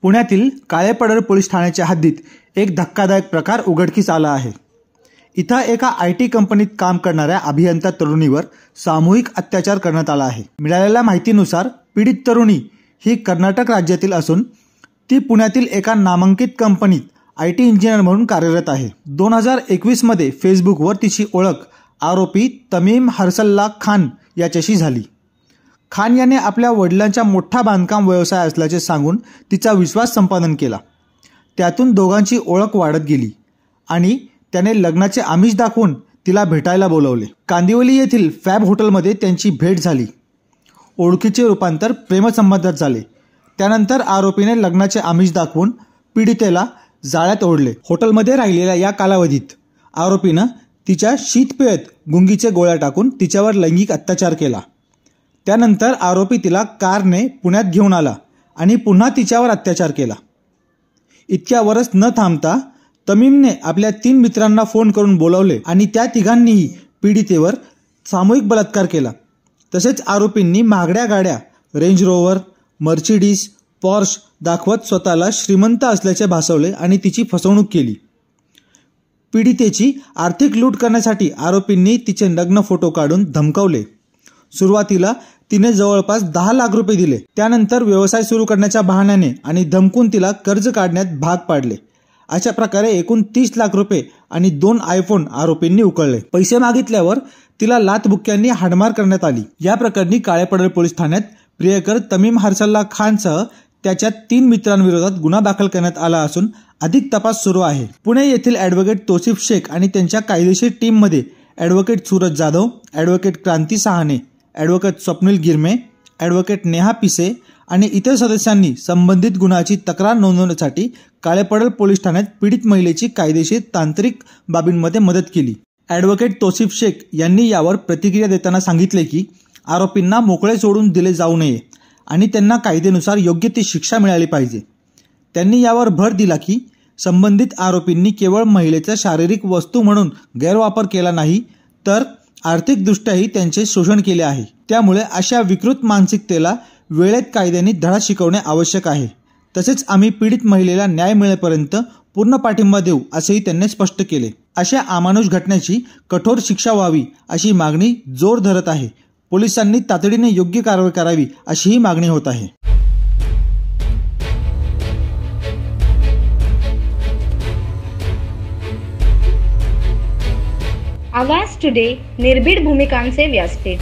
पुण्यातील काळेपडळ पोलीस ठाण्याच्या हद्दीत एक धक्कादायक प्रकार उघडकीस आला आहे। इथं एका IT कंपनीत काम करणाऱ्या अभियंता तरुणीवर सामूहिक अत्याचार करण्यात आला आहे। मिळालेल्या माहितीनुसार पीडित तरुणी ही कर्नाटक राज्यातील असून ती पुण्यातील एका नामांकित कंपनीत IT इंजिनियर म्हणून कार्यरत आहे। 2021 मध्ये फेसबुकवर तिची ओळख आरोपी तमीम हर्सल्ला खान याच्याशी झाली। खान याने आपल्या वडिलांचा मोठा बांधकाम व्यवसाय असल्याचे सांगून तिचा विश्वास संपादन केला। त्यातून दोघांची ओळख वाढत गेली आणि त्याने लग्नाचे आमिष दाखवून तिला भेटायला बोलवले। कांदिवली येथील फॅब हॉटेलमध्ये त्यांची भेट झाली। ओळखीचे रूपांतर प्रेमसंबंधात झाले। त्यानंतर आरोपीने लग्नाचे आमिष दाखवून पीडितेला जाळ्यात ओढले। हॉटेलमध्ये राहिलेल्या या कालावधीत आरोपीने तिच्या शीतपेयात गुंगीचे गोळ्या टाकून तिच्यावर लैंगिक अत्याचार केला। त्यानंतर आरोपी तिला कारने पुण्यात घेऊन आला आणि पुन्हा तिच्यावर अत्याचार केला। इतक्यावरच न थांबता तमीमने आपल्या 3 मित्रांना फोन करून बोलावले आणि त्या तिघांनीही पीडितेवर सामूहिक बलात्कार केला। तसेच आरोपींनी महागड्या गाड्या रेंज रोवर, मर्सिडीज, पॉर्श दाखवत स्वतःला श्रीमंत असल्याचे भासवले आणि तिची फसवणूक केली। पीडितेची आर्थिक लूट करण्यासाठी आरोपींनी तिचे नग्न फोटो काढून धमकावले। सुरुवातीला तिने जवळपास 10 लाख रुपये दिले। त्यानंतर व्यवसाय सुरू करण्याच्या बहाण्याने आणि धमकून तिला कर्ज काढण्यात भाग पाडले। अशा प्रकारे एकूण 30 लाख रुपये आणि 2 आयफोन आरोपींनी उकळले। पैसे मागितल्यावर तिला लाथबुक्क्यांनी हाणमार करण्यात आली। या प्रकरणी काळेपडळ पोलीस ठाण्यात प्रियकर तमीम हर्सल्ला खानसह त्याच्या 3 मित्रांविरोधात गुन्हा दाखल करण्यात आला असून अधिक तपास सुरू आहे। पुणे येथील ॲडव्होकेट तौसिफ शेख आणि त्यांच्या कायदेशीर टीममध्ये ॲडव्होकेट सूरज जाधव, ॲडव्होकेट क्रांती सहाने, ॲडव्होकेट स्वप्नील गिरमे, ॲडव्होकेट नेहा पिसे आणि इतर सदस्यांनी संबंधित गुन्ह्याची तक्रार नोंदवण्यासाठी काळेपडळ पोलीस ठाण्यात पीडित महिलेची कायदेशीर तांत्रिक बाबींमध्ये मदत केली। ॲडव्होकेट तौसिफ शेख यांनी यावर प्रतिक्रिया देताना सांगितले की आरोपींना मोकळे सोडून दिले जाऊ नये आणि त्यांना कायदेनुसार योग्य ती शिक्षा मिळाली पाहिजे। त्यांनी यावर भर दिला की संबंधित आरोपींनी केवळ महिलेचा शारीरिक वस्तू म्हणून गैरवापर केला नाही तर आर्थिकदृष्ट्याही त्यांचे शोषण केले आहे। त्यामुळे अशा विकृत मानसिकतेला वेळेत कायद्याने धडा शिकवणे आवश्यक आहे। तसेच आम्ही पीडित महिलेला न्याय मिळेपर्यंत पूर्ण पाठिंबा देऊ असेही त्यांनी स्पष्ट केले। अशा अमानुष घटनेची कठोर शिक्षा व्हावी अशी मागणी जोर धरत आहे। पोलिसांनी तातडीने योग्य कारवाई करावी अशीही मागणी होत आहे। आवाज टुडे निर्भीड भूमिकांचे व्यासपीठ।